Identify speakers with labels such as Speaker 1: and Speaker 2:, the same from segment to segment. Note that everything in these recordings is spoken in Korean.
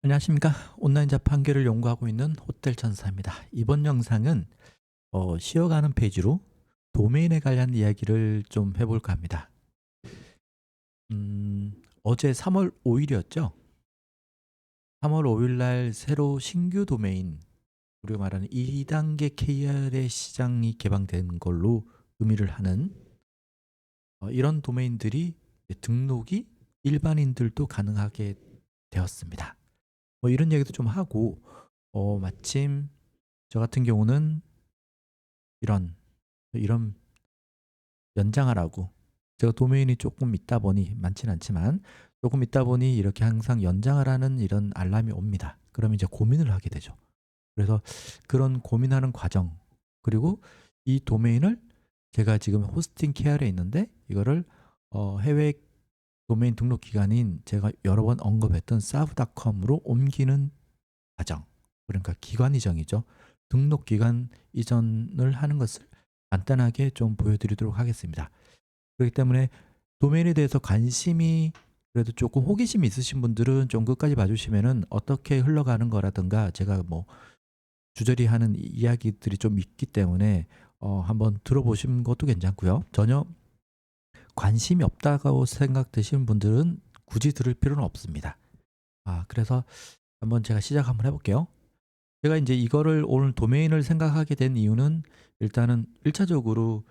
Speaker 1: 안녕하십니까. 온라인 자판기를 연구하고 있는 호텔 천사입니다. 이번 영상은 쉬어가는 페이지로 도메인에 관한 이야기를 좀 해볼까 합니다. 어제 3월 5일이었죠. 3월 5일 날 새로 신규 도메인, 우리가 말하는 2단계 KR의 시장이 개방된 걸로 의미를 하는 이런 도메인들이 등록이 일반인들도 가능하게 되었습니다. 이런 얘기도 좀 하고 마침 저 같은 경우는 이런 연장하라고, 제가 도메인이 조금 있다 보니, 많진 않지만 조금 있다 보니 이렇게 항상 연장하라는 이런 알람이 옵니다. 그러면 이제 고민을 하게 되죠. 그래서 그런 고민하는 과정, 그리고 이 도메인을 제가 지금 호스팅 케어에 있는데 이거를 해외 도메인 등록 기관인 제가 여러 번 언급했던 sav.com으로 옮기는 과정, 그러니까 기관 이정이죠. 등록 기관 이전을 하는 것을 간단하게 좀 보여드리도록 하겠습니다. 그렇기 때문에 도메인에 대해서 관심이, 그래도 조금 호기심이 있으신 분들은 좀 끝까지 봐주시면은 어떻게 흘러가는 거라든가 제가 뭐 주저리 하는 이야기들이 좀 있기 때문에 한번 들어보시는 것도 괜찮고요. 전혀 관심이 없다고 생각되시는 분들은 굳이 들을 필요는 없습니다. 그래서 한번 제가 시작 한번 해볼게요. 제가 이제 이거를 오늘 도메인을 생각하게 된 이유는, 일단은 1차적으로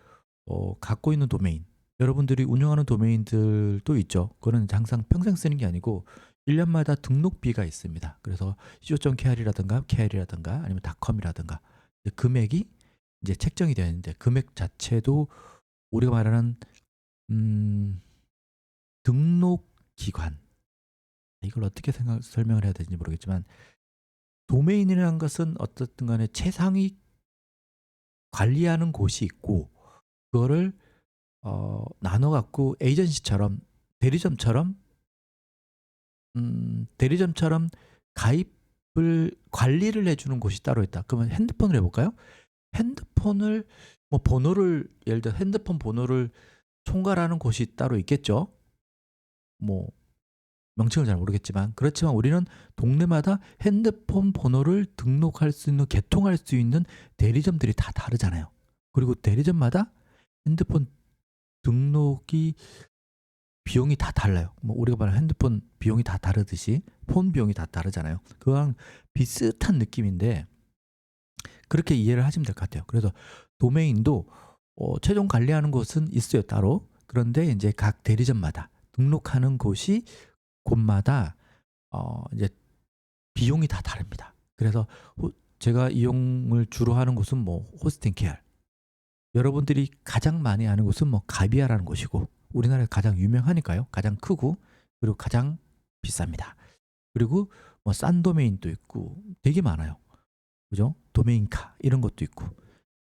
Speaker 1: 갖고 있는 도메인, 여러분들이 운영하는 도메인들도 있죠. 그거는 항상 평생 쓰는 게 아니고 1년마다 등록비가 있습니다. 그래서 co.kr이라든가 kr이라든가 아니면 .com이라든가 금액이 이제 책정이 되는데, 금액 자체도 우리가 말하는 등록 기관, 이걸 어떻게 설명을 해야 되는지 모르겠지만, 도메인이라는 것은 어떻든 간에 최상위 관리하는 곳이 있고, 그거를 나눠 갖고 에이전시처럼, 대리점처럼 대리점처럼 가입을 관리를 해주는 곳이 따로 있다. 그러면 핸드폰을 해볼까요? 핸드폰을 뭐 번호를, 예를 들어 핸드폰 번호를 총괄하는 곳이 따로 있겠죠. 뭐 명칭을 잘 모르겠지만, 그렇지만 우리는 동네마다 핸드폰 번호를 등록할 수 있는, 개통할 수 있는 대리점들이 다 다르잖아요. 그리고 대리점마다 핸드폰 등록이 비용이 다 달라요. 뭐 우리가 말하는 핸드폰 비용이 다 다르듯이 폰 비용이 다 다르잖아요. 그거랑 비슷한 느낌인데, 그렇게 이해를 하시면 될 것 같아요. 그래서 도메인도 최종 관리하는 곳은 있어요, 따로. 그런데 이제 각 대리점마다 등록하는 곳마다 이제 비용이 다 다릅니다. 그래서 제가 이용을 주로 하는 곳은 뭐 호스팅 케어, 여러분들이 가장 많이 아는 곳은 뭐 가비아라는 곳이고, 우리나라에 가장 유명하니까요. 가장 크고, 그리고 가장 비쌉니다. 그리고 뭐 싼 도메인도 있고 되게 많아요. 그죠? 도메인카 이런 것도 있고.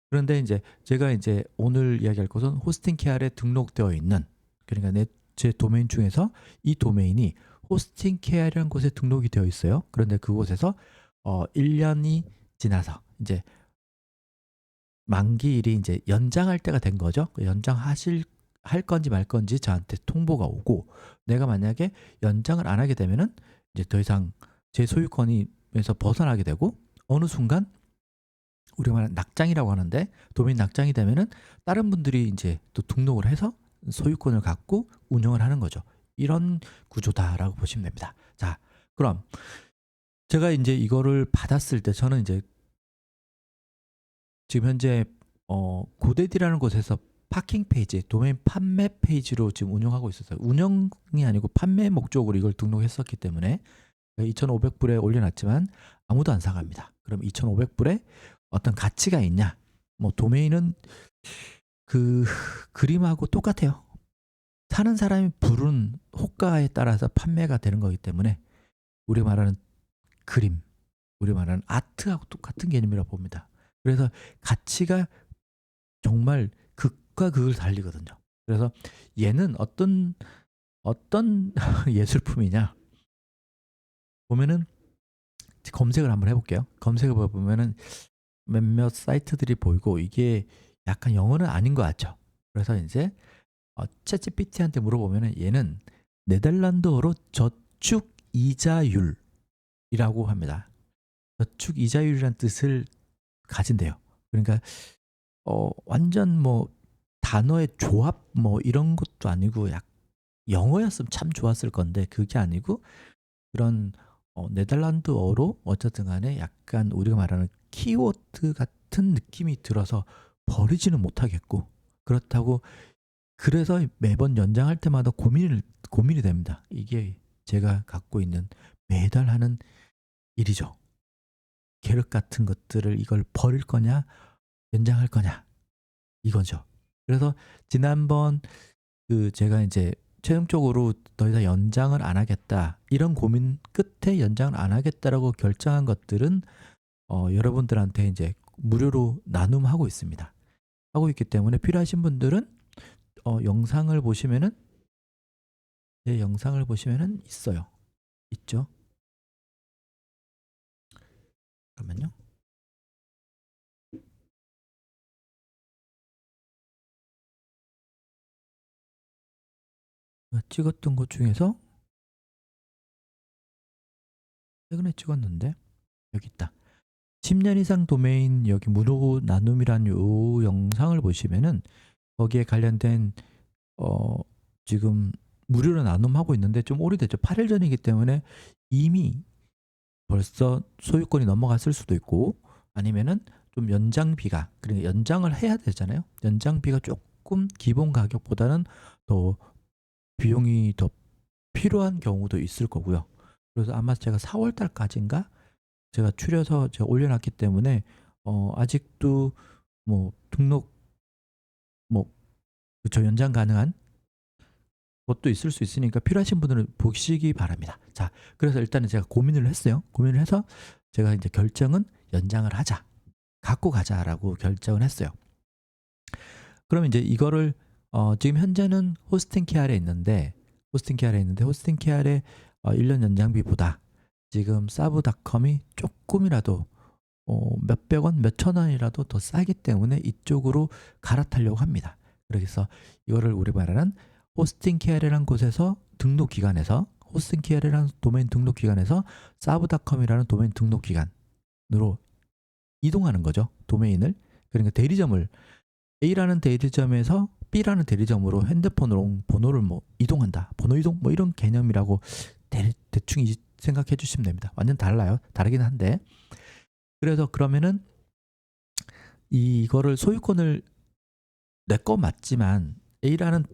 Speaker 1: 그런데 이제 제가 이제 오늘 이야기할 것은 호스팅 케어에 등록되어 있는, 그러니까 제 도메인 중에서 이 도메인이 호스팅 케어라는 곳에 등록이 되어 있어요. 그런데 그곳에서 1년이 지나서 이제 만기일이 이제 연장할 때가 된 거죠. 할 건지 말 건지 저한테 통보가 오고, 내가 만약에 연장을 안 하게 되면은 이제 더 이상 제 소유권에서 벗어나게 되고, 어느 순간 우리가 말하는 낙장이라고 하는데, 도메인 낙장이 되면은 다른 분들이 이제 또 등록을 해서 소유권을 갖고 운영을 하는 거죠. 이런 구조다라고 보시면 됩니다. 자, 그럼 제가 이제 이거를 받았을 때, 저는 이제 지금 현재 고데디라는 곳에서 파킹 페이지, 도메인 판매 페이지로 지금 운영하고 있었어요. 운영이 아니고 판매 목적으로 이걸 등록했었기 때문에 2,500불에 올려놨지만 아무도 안 사갑니다. 그럼 2,500불에 어떤 가치가 있냐? 뭐 도메인은 그 그림하고 똑같아요. 사는 사람이 부른 호가에 따라서 판매가 되는 거기 때문에, 우리 말하는 그림, 우리 말하는 아트하고 똑같은 개념이라고 봅니다. 그래서 가치가 정말 극과 극을 달리거든요. 그래서 얘는 어떤 예술품이냐 보면은, 검색을 한번 해볼게요. 검색을 보면은 몇몇 사이트들이 보이고, 이게 약간 영어는 아닌 것 같죠. 그래서 이제 챗GPT한테 물어보면은 얘는 네덜란드어로 저축 이자율, 이라고 합니다. 저축 이자율이란 뜻을 가진대요. 그러니까 완전 뭐 단어의 조합 뭐 이런 것도 아니고 영어였으면 참 좋았을 건데 그게 아니고 그런 네덜란드어로 어쨌든 간에 약간 우리가 말하는 키워드 같은 느낌이 들어서 버리지는 못하겠고 그렇다고 그래서 매번 연장할 때마다 고민이 됩니다. 이게 제가 갖고 있는 매달 하는 일이죠. 계획 같은 것들을 이걸 버릴 거냐 연장할 거냐 이거죠. 그래서 지난번 제가 이제 최종적으로 더 이상 연장을 안 하겠다 이런 고민 끝에 연장을 안 하겠다라고 결정한 것들은 여러분들한테 이제 무료로 나눔하고 있습니다. 하고 있기 때문에 필요하신 분들은 영상을 보시면은 제 영상을 보시면은 있어요. 있죠. 잠깐만요. 찍었던 것 중에서 최근에 찍었는데 여기 있다. 10년 이상 도메인 여기 무료 나눔이란 요 영상을 보시면은 거기에 관련된 지금 무료로 나눔하고 있는데 좀 오래됐죠. 8일 전이기 때문에 이미 벌써 소유권이 넘어갔을 수도 있고 아니면은 좀 연장비가 그러니까 연장을 해야 되잖아요. 연장비가 조금 기본 가격보다는 더 비용이 더 필요한 경우도 있을 거고요. 그래서 아마 제가 4월 달까지인가 제가 추려서 제가 올려놨기 때문에 아직도 뭐 등록 뭐 그쵸 연장 가능한 것도 있을 수 있으니까 필요하신 분들은 보시기 바랍니다. 자, 그래서 일단은 제가 고민을 했어요. 고민을 해서 제가 이제 결정은 연장을 하자. 갖고 가자라고 결정을 했어요. 그러면 이제 이거를 지금 현재는 호스팅 케어에 있는데 호스팅 케어의 1년 연장비보다 지금 사브닷컴이 조금이라도 몇백 원, 몇천 원이라도 더 싸기 때문에 이쪽으로 갈아타려고 합니다. 그래서 이거를 우리 말하는 호스팅 케어라는 곳에서 등록 기관에서 호스팅 케어라는 도메인 등록 기관에서 사브닷컴이라는 도메인 등록 기관으로 이동하는 거죠. 도메인을. 그러니까 대리점을 A라는 대리점에서 B라는 대리점으로 핸드폰으로 번호를 뭐 이동한다. 번호 이동 뭐 이런 개념이라고 대충 생각해 주시면 됩니다. 완전 달라요. 다르긴 한데. 그래서 그러면은 이거를 소유권을 내 거 맞지만 A라는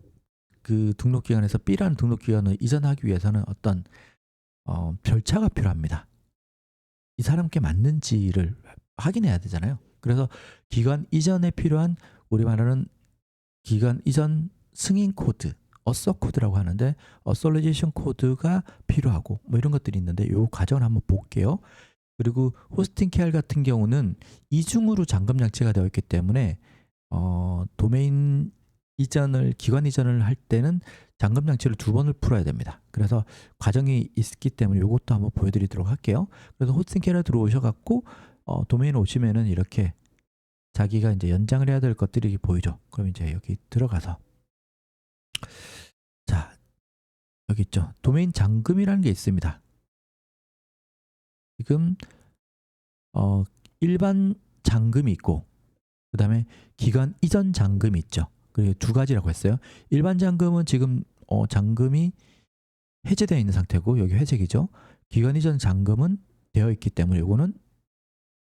Speaker 1: 그 등록기관에서 B라는 등록기관을 이전하기 위해서는 어떤 절차가 필요합니다. 이 사람께 맞는지를 확인해야 되잖아요. 그래서 기관 이전에 필요한 우리 말하는 기관 이전 승인 코드, 어서 코드라고 하는데 어솔리제이션 코드가 필요하고 뭐 이런 것들이 있는데 이 과정을 한번 볼게요. 그리고 호스팅 케어 같은 경우는 이중으로 잠금 장치가 되어 있기 때문에 도메인 이전을 기관 이전을 할 때는 잠금 장치를 2번을 풀어야 됩니다. 그래서 과정이 있기 때문에 이것도 한번 보여드리도록 할게요. 그래서 호스팅 케어 들어오셔 갖고 도메인 오시면은 이렇게 자기가 이제 연장을 해야 될 것들이 보이죠. 그럼 이제 여기 들어가서 자 여기 있죠. 도메인 잠금이라는 게 있습니다. 지금 일반 잠금이 있고 그 다음에 기관 이전 잠금이 있죠. 그리고 두 가지라고 했어요. 일반 잠금은 지금 잠금이 해제되어 있는 상태고 여기 회색이죠. 기관 이전 잠금은 되어 있기 때문에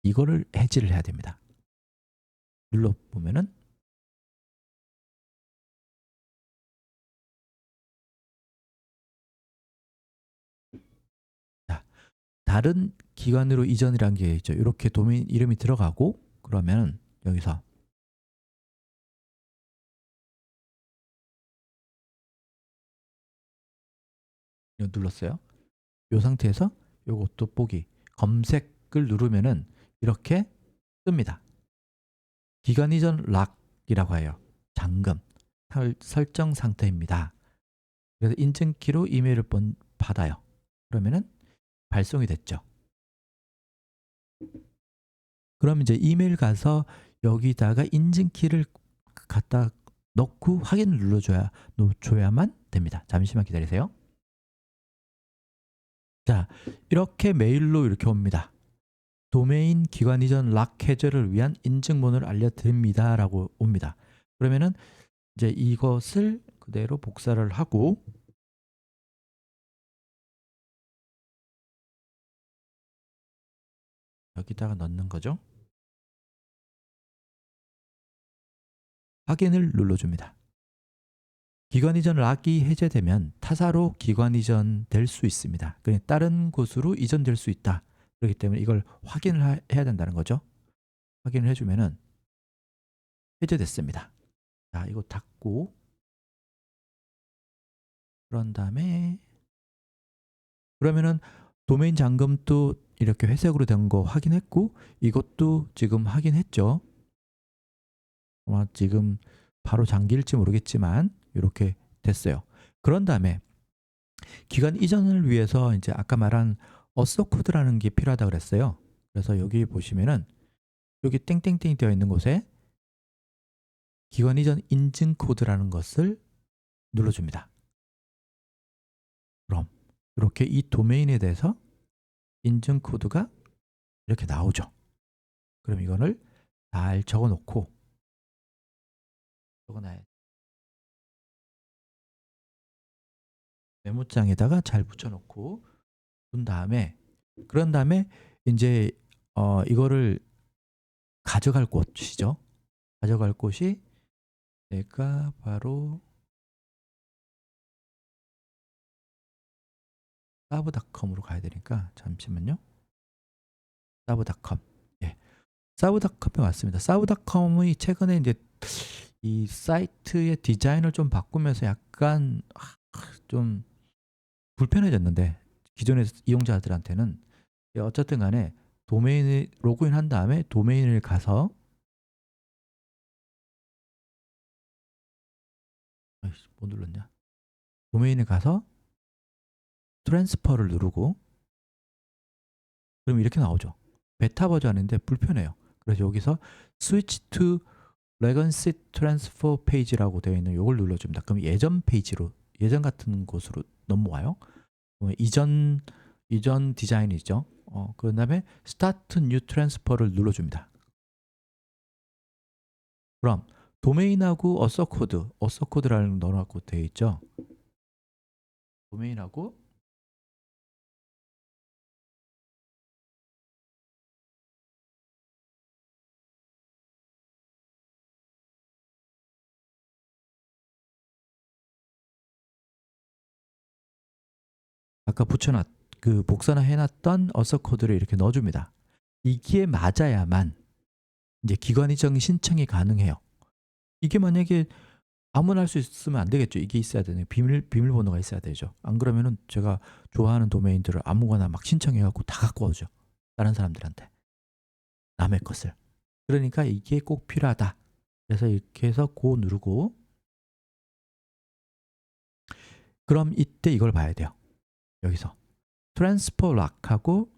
Speaker 1: 이거를 해지를 해야 됩니다. 눌러보면은 자, 다른 기관으로 이전이라는 게 있죠. 이렇게 도메인 이름이 들어가고 그러면 여기서 이거 눌렀어요. 이 상태에서 요것도 보기 검색을 누르면은 이렇게 뜹니다. 기관 이전 락이라고 해요. 잠금 설정 상태입니다. 그래서 인증키로 이메일을 받아요. 그러면은 발송이 됐죠. 그럼 이제 이메일 가서 여기다가 인증키를 갖다 넣고 확인을 눌러줘야만 됩니다. 잠시만 기다리세요. 자, 이렇게 메일로 이렇게 옵니다. 도메인 기관 이전 락 해제를 위한 인증번호를 알려드립니다 라고 옵니다. 그러면은 이제 이것을 그대로 복사를 하고 여기다가 넣는 거죠. 확인을 눌러줍니다. 기관 이전 락이 해제되면 타사로 기관 이전될 수 있습니다. 그러니까 다른 곳으로 이전될 수 있다. 그렇기 때문에 이걸 확인을 해야 된다는 거죠. 확인을 해주면은 해제됐습니다. 자, 이거 닫고 그런 다음에 그러면은 도메인 잠금도 이렇게 회색으로 된 거 확인했고 이것도 지금 확인했죠. 아마 지금 바로 잠길지 모르겠지만 이렇게 됐어요. 그런 다음에 기관 이전을 위해서 이제 아까 말한 어서 코드라는 게 필요하다고 그랬어요. 그래서 여기 보시면은 여기 땡땡땡 되어 있는 곳에 기관 이전 인증 코드라는 것을 눌러줍니다. 그럼 이렇게 이 도메인에 대해서 인증 코드가 이렇게 나오죠. 그럼 이거를 잘 적어 놓고 적어놔야 메모장에다가 잘 붙여 놓고 그런 다음에 이제 이거를 가져갈 곳이죠. 가져갈 곳이 내가 바로 사브닷컴으로 가야 되니까 잠시만요. 사브닷컴. 예. 사브닷컴에 왔습니다. 사브닷컴이 최근에 이제 이 사이트의 디자인을 좀 바꾸면서 약간 좀 불편해졌는데 기존의 이용자들한테는 어쨌든 간에 도메인을 로그인한 다음에 도메인을 가서 뭐 눌렀냐? 도메인을 가서 트랜스퍼를 누르고 그럼 이렇게 나오죠. 베타 버전인데 불편해요. 그래서 여기서 Switch to Legacy Transfer Page라고 되어 있는 이걸 눌러줍니다. 그럼 예전 페이지로 예전 같은 곳으로 넘어와요. 이전 디자인이죠. 그 다음에 Start New Transfer를 눌러줍니다. 그럼 도메인하고 어서코드라는 거 넣어놓고 되어 있죠. 도메인하고 아까 복사나 해놨던 어서코드를 이렇게 넣어줍니다. 이게 맞아야만 이제 기관 이전 신청이 가능해요. 이게 만약에 아무나 할 수 있으면 안 되겠죠. 이게 있어야 되네. 비밀번호가 있어야 되죠. 안 그러면은 제가 좋아하는 도메인들을 아무거나 막 신청해갖고 다 갖고 오죠. 다른 사람들한테. 남의 것을. 그러니까 이게 꼭 필요하다. 그래서 이렇게 해서 고 누르고 그럼 이때 이걸 봐야 돼요. 여기서 트랜스퍼 락하고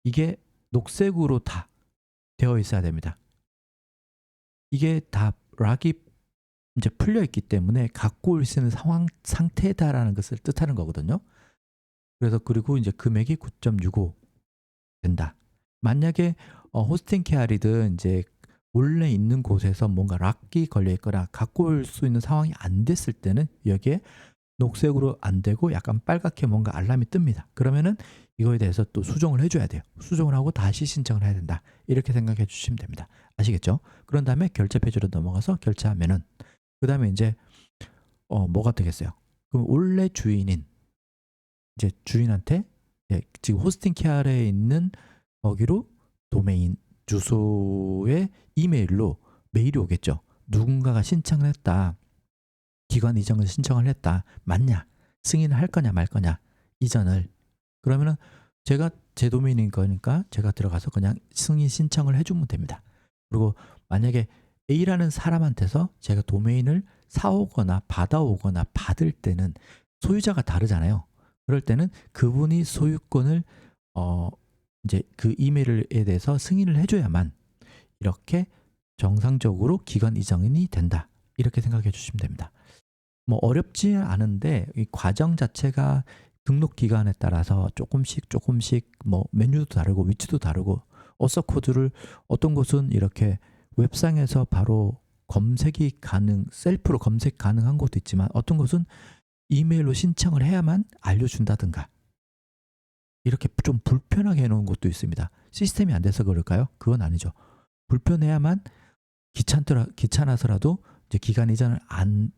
Speaker 1: 이게 녹색으로 다 되어 있어야 됩니다. 이게 다 락이 이제 풀려 있기 때문에 갖고 올 수 있는 상태다라는 것을 뜻하는 거거든요. 그래서 그리고 이제 금액이 9.65 된다. 만약에 호스팅 케어리든 이제 원래 있는 곳에서 뭔가 락이 걸려 있거나 갖고 올 수 있는 상황이 안 됐을 때는 여기에 녹색으로 안 되고 약간 빨갛게 뭔가 알람이 뜹니다. 그러면은 이거에 대해서 또 수정을 해줘야 돼요. 수정을 하고 다시 신청을 해야 된다. 이렇게 생각해 주시면 됩니다. 아시겠죠? 그런 다음에 결제 페이지로 넘어가서 결제하면은 그 다음에 이제 뭐가 되겠어요? 그럼 원래 주인인 이제 주인한테 지금 호스팅 케어에 있는 거기로 도메인 주소의 이메일로 메일이 오겠죠. 누군가가 신청을 했다. 기관 이전을 신청을 했다. 맞냐? 승인을 할 거냐 말 거냐? 이전을. 그러면은 제가 제 도메인인 거니까 제가 들어가서 그냥 승인 신청을 해주면 됩니다. 그리고 만약에 A라는 사람한테서 제가 도메인을 사오거나 받아오거나 받을 때는 소유자가 다르잖아요. 그럴 때는 그분이 소유권을 이제 그 이메일에 대해서 승인을 해줘야만 이렇게 정상적으로 기관 이전이 된다. 이렇게 생각해 주시면 됩니다. 뭐 어렵지 않은데 이 과정 자체가 등록 기간에 따라서 조금씩 뭐 메뉴도 다르고 위치도 다르고 어서 코드를 어떤 곳은 이렇게 웹상에서 바로 검색이 셀프로 검색 가능한 곳도 있지만 어떤 곳은 이메일로 신청을 해야만 알려준다든가 이렇게 좀 불편하게 해놓은 곳도 있습니다. 시스템이 안 돼서 그럴까요? 그건 아니죠. 불편해야만 귀찮아서라도 이제 기간 이전을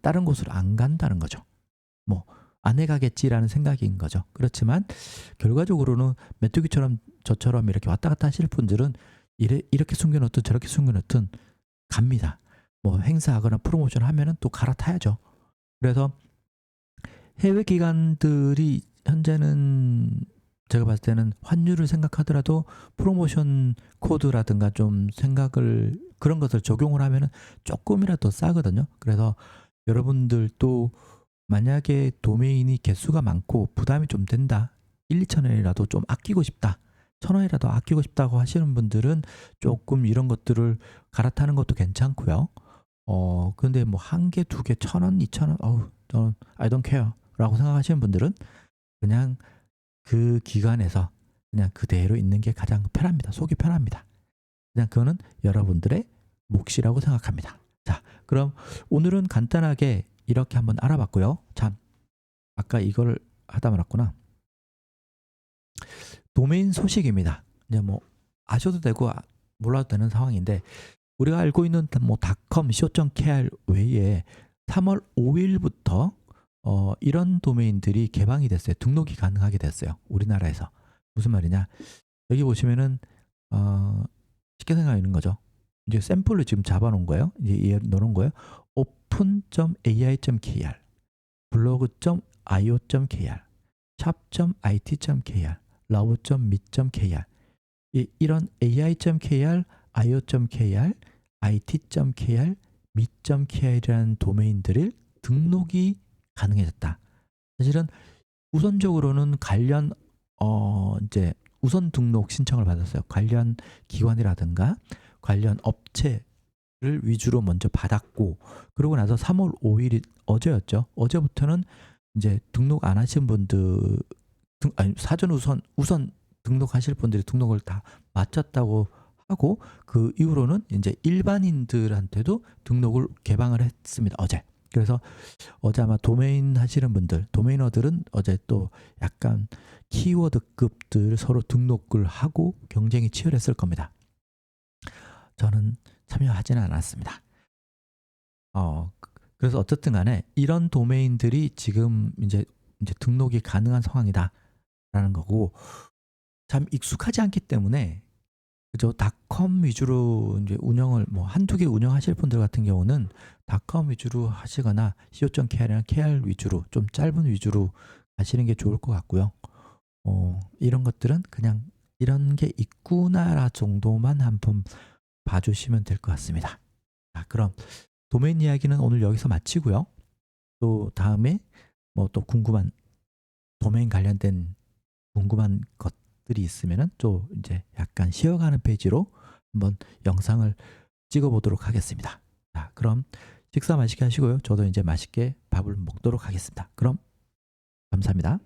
Speaker 1: 다른 곳으로 안 간다는 거죠. 뭐 안 해가겠지라는 생각인 거죠. 그렇지만 결과적으로는 메뚜기처럼 저처럼 이렇게 왔다 갔다 하실 분들은 이렇게 숨겨놓든 저렇게 숨겨놓든 갑니다. 뭐 행사하거나 프로모션 하면은 또 갈아타야죠. 그래서 해외 기관들이 현재는 제가 봤을 때는 환율을 생각하더라도 프로모션 코드라든가 좀 그런 것을 적용을 하면은 조금이라도 싸거든요. 그래서 여러분들도 만약에 도메인이 개수가 많고 부담이 좀 된다. 1-2천 원이라도 좀 아끼고 싶다. 1,000원이라도 아끼고 싶다고 하시는 분들은 조금 이런 것들을 갈아타는 것도 괜찮고요. 근데 뭐 1개, 2개, 1,000원, 2,000원, 저는 I don't care 라고 생각하시는 분들은 그냥 그 기간에서 그냥 그대로 있는 게 가장 편합니다. 속이 편합니다. 그냥 그거는 여러분들의 몫이라고 생각합니다. 자, 그럼 오늘은 간단하게 이렇게 한번 알아봤고요. 참, 아까 이걸 하다 말았구나. 도메인 소식입니다. 이제 뭐 아셔도 되고 몰라도 되는 상황인데 우리가 알고 있는 뭐 .com, co.kr 외에 3월 5일부터 이런 도메인들이 개방이 됐어요. 등록이 가능하게 됐어요. 우리나라에서. 무슨 말이냐? 여기 보시면은 쉽게 생각하는 거죠. 이제 샘플을 지금 잡아놓은 거예요. 이제 넣어놓은 거예요. open.ai.kr, blog.io.kr, shop.it.kr, love.me.kr 이런 ai.kr, io.kr, it.kr, me.kr이라는 도메인들을 등록이 가능해졌다. 사실은 우선적으로는 관련 이제 우선 등록 신청을 받았어요. 관련 기관이라든가 관련 업체를 위주로 먼저 받았고 그러고 나서 3월 5일이 어제였죠. 어제부터는 이제 등록 안 하신 분들 사전 우선 등록하실 분들이 등록을 다 마쳤다고 하고 그 이후로는 이제 일반인들한테도 등록을 개방을 했습니다. 어제. 그래서 어제 아마 도메인 하시는 분들, 도메이너들은 어제 또 약간 키워드급들 서로 등록을 하고 경쟁이 치열했을 겁니다. 저는 참여하지는 않았습니다. 그래서 어쨌든 간에 이런 도메인들이 지금 이제 등록이 가능한 상황이다라는 거고 참 익숙하지 않기 때문에 그죠? 닷컴 위주로 이제 운영을 뭐 한두 개 운영하실 분들 같은 경우는 닷컴 위주로 하시거나 co.kr이나 kr 위주로 좀 짧은 위주로 하시는 게 좋을 것 같고요. 이런 것들은 그냥 이런 게 있구나 정도만 한번 봐주시면 될 것 같습니다. 자, 그럼 도메인 이야기는 오늘 여기서 마치고요. 또 다음에 뭐 또 궁금한 도메인 관련된 궁금한 것들이 있으면은 또 이제 약간 쉬어가는 페이지로 한번 영상을 찍어 보도록 하겠습니다. 자, 그럼 식사 맛있게 하시고요. 저도 이제 맛있게 밥을 먹도록 하겠습니다. 그럼 감사합니다.